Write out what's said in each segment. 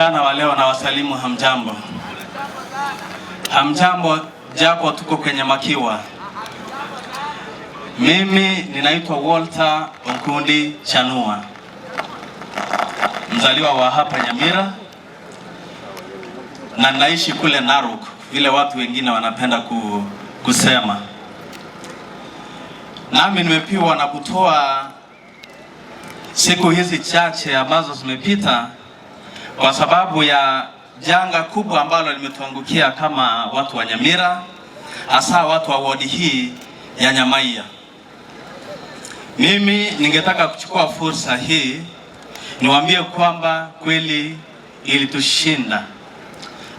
Na wa leo na wasalimu hamjambo. Hamjambo japo tuko kwenye makiwa. Mimi ninaitwa Walter Onkundi Chanua, mzaliwa wa hapa Nyamira na naishi kule Narok, vile watu wengine wanapenda kusema. Nami nimepiwa na kutoa siku hizi chache ambazo zimepita kwa sababu ya janga kubwa ambalo limetuangukia kama watu wa Nyamira, hasa watu wa wodi hii ya Nyamaiya. Mimi ningetaka kuchukua fursa hii niwaambie kwamba kweli ilitushinda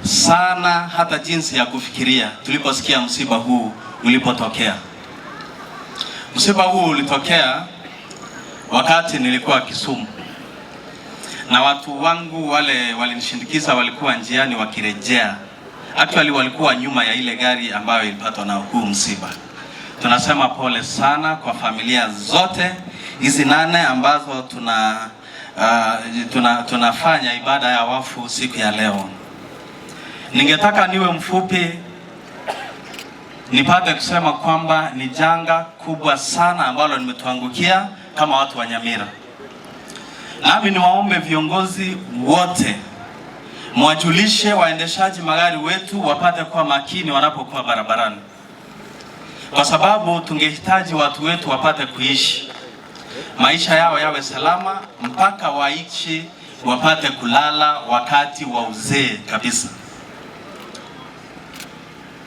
sana hata jinsi ya kufikiria tuliposikia msiba huu ulipotokea. Msiba huu ulitokea wakati nilikuwa Kisumu, na watu wangu wale walinishindikiza walikuwa njiani wakirejea. Actually walikuwa nyuma ya ile gari ambayo ilipatwa na huu msiba. Tunasema pole sana kwa familia zote hizi 8 ambazo tunafanya ibada ya wafu siku ya leo. Ningetaka niwe mfupi nipate kusema kwamba ni janga kubwa sana ambalo limetuangukia kama watu wa Nyamira. Nami niwaombe viongozi wote mwajulishe waendeshaji magari wetu wapate kuwa makini wanapokuwa barabarani, kwa sababu tungehitaji watu wetu wapate kuishi maisha yao yawe salama mpaka waishi wapate kulala wakati wa uzee kabisa.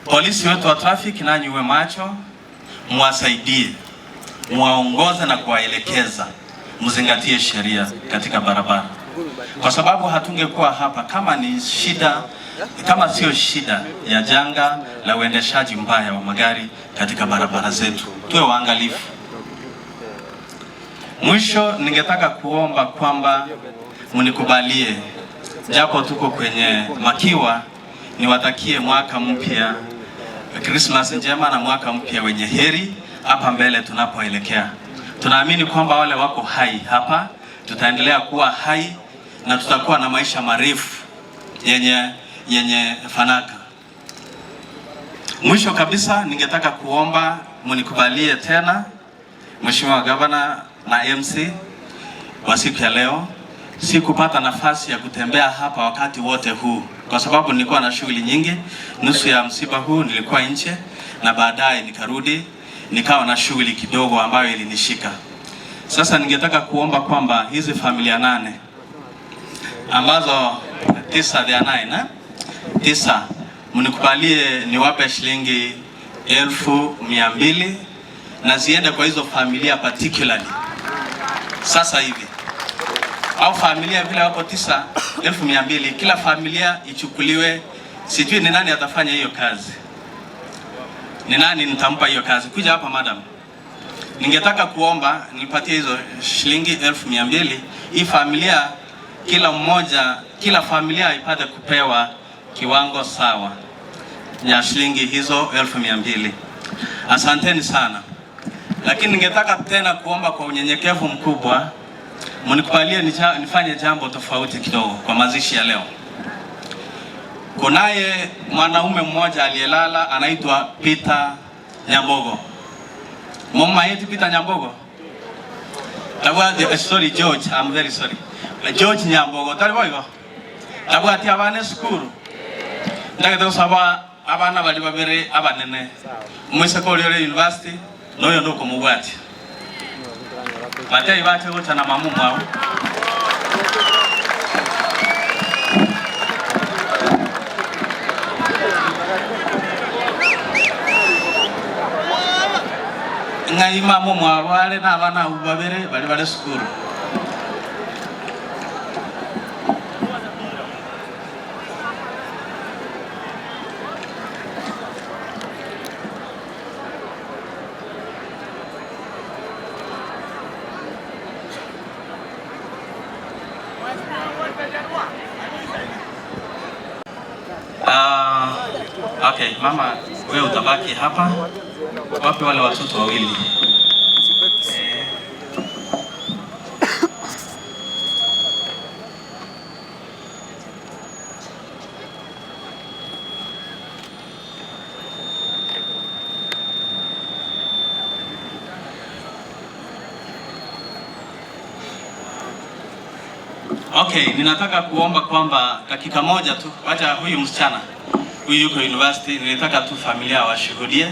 Polisi wetu wa trafiki, nanyi uwe macho, muwasaidie, muwaongoze na kuwaelekeza mzingatie sheria katika barabara, kwa sababu hatungekuwa hapa kama ni shida, kama sio shida ya janga la uendeshaji mbaya wa magari katika barabara zetu. Tuwe waangalifu. Mwisho ningetaka kuomba kwamba mnikubalie, japo tuko kwenye makiwa, niwatakie mwaka mpya, Christmas njema na mwaka mpya wenye heri hapa mbele tunapoelekea. Tunaamini kwamba wale wako hai hapa tutaendelea kuwa hai na tutakuwa na maisha marefu yenye fanaka. Mwisho kabisa ningetaka kuomba mnikubalie tena, Mheshimiwa Gavana na MC wa siku ya leo, sikupata nafasi ya kutembea hapa wakati wote huu kwa sababu nilikuwa na shughuli nyingi. Nusu ya msiba huu nilikuwa nje na baadaye nikarudi nikawa na shughuli kidogo ambayo ilinishika. Sasa ningetaka kuomba kwamba hizi familia 8 ambazo 9 they are 9 9 mnikubalie niwape shilingi 1200 na ziende kwa hizo familia particularly sasa hivi, au familia vile wako 9,200 kila familia ichukuliwe. Sijui ni nani atafanya hiyo kazi, ni nani nitampa hiyo kazi. Kuja hapa madam, ningetaka kuomba nipatie hizo shilingi 1200. Hii familia kila familia ipate kupewa kiwango sawa ya shilingi hizo 1200. Asanteni sana. Lakini ningetaka tena kuomba kwa unyenyekevu mkubwa mnikubalie nifanye jambo tofauti kidogo kwa mazishi ya leo. Kunaye mwanaume mmoja aliyelala anaitwa Peter Nyambogo. Mama yetu Peter Nyambogo. Sorry George, I'm very sorry. George Nyambogo. Taliboigo. Tabwati abane skuru. Ndagete kusaba abana bali babere abanene. Mwese ko lyo university noyo ndoko mubwati. Batari bache gota na mamu mwao. Ngai mamu mwao wale na abana babere bali skuru. Okay, mama wewe utabaki hapa. Wapi wale watoto wawili? Okay, ninataka kuomba kwamba dakika moja tu, wacha huyu msichana huyu yuko university, nilitaka tu familia washuhudie.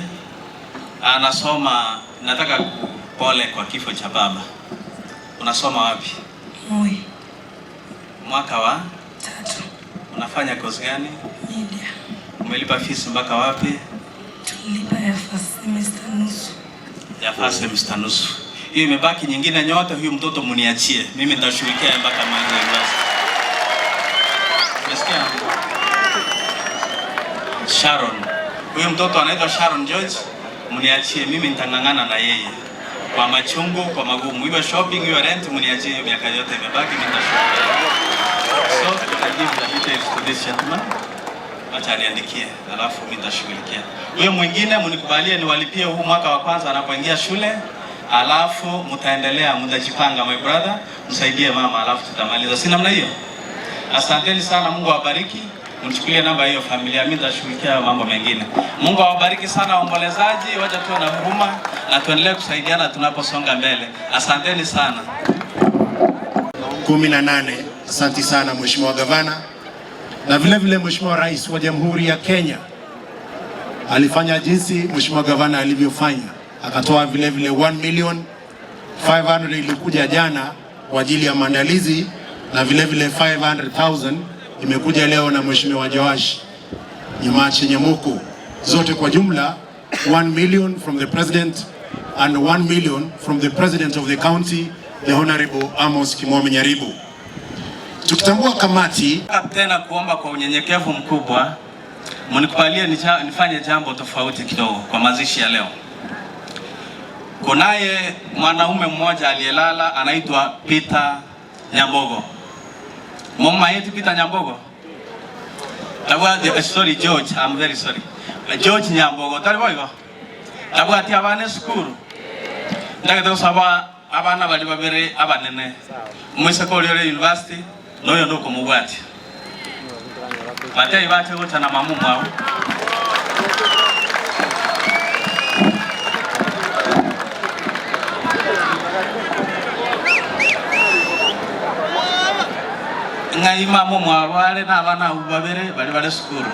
Anasoma, nataka pole kwa kifo cha baba. Unasoma wapi? Moi. Mwaka wa 3. Unafanya course gani? Media. Umelipa fees mpaka wapi? Tulipa ya first semester nusu. Ya first semester nusu. Hiyo imebaki nyingine nyote, huyu mtoto mniachie. Mimi nitashughulikia mpaka mwanzo university. Umesikia? Sharon. Huyu mtoto anaitwa Sharon George, mniachie, mimi nitangangana na yeye. Kwa machungu, kwa magumu. Iwe shopping, iwe rent, mniachie hiyo miaka yote imebaki, mimi nitashughulikia. So, I give the details to this gentleman. Acha niandikie, alafu mimi nitashughulikia. Huyo mwingine mnikubalie niwalipie huu mwaka wa kwanza anapoingia shule. Alafu mtaendelea, mtajipanga my brother, msaidie mama, alafu tutamaliza. Si namna hiyo? Asanteni sana, Mungu awabariki. Mchukulie namba hiyo familia, mimi nitashughulikia mambo mengine. Mungu awabariki sana waombolezaji, wacha tuwe na huruma na tuendelee kusaidiana tunaposonga mbele. Asanteni sana. 18. Asante sana Mheshimiwa Gavana. Na vile vile Mheshimiwa Rais wa Jamhuri ya Kenya alifanya jinsi Mheshimiwa Gavana alivyofanya. Akatoa vile vile 1,500,000 ilikuja jana kwa ajili ya maandalizi, na vile vile 500,000 imekuja leo na Mheshimiwa Joash Nyamache Nyamuku. Zote kwa jumla 1 million from the President and 1 million from the President of the County, the Honorable Amos Kimwami Nyaribo. Tukitambua kamati tena kuomba kwa unyenyekevu mkubwa, mnikubalie nifanye jambo tofauti kidogo kwa mazishi ya leo. Kunaye mwanaume mmoja aliyelala anaitwa Peter Nyambogo. Mama yetu Peter Nyambogo. Sorry George, I'm very sorry. George Nyambogo, taliboigo. Tabwati abane skuru. Ndagete kusaba abana bali babere abanene. Mwese ko lyo university noyo ndoko mubwati. Bateye bate gota na mamu mwawo. Ngai mamu mwarware na abana babere bali skuru.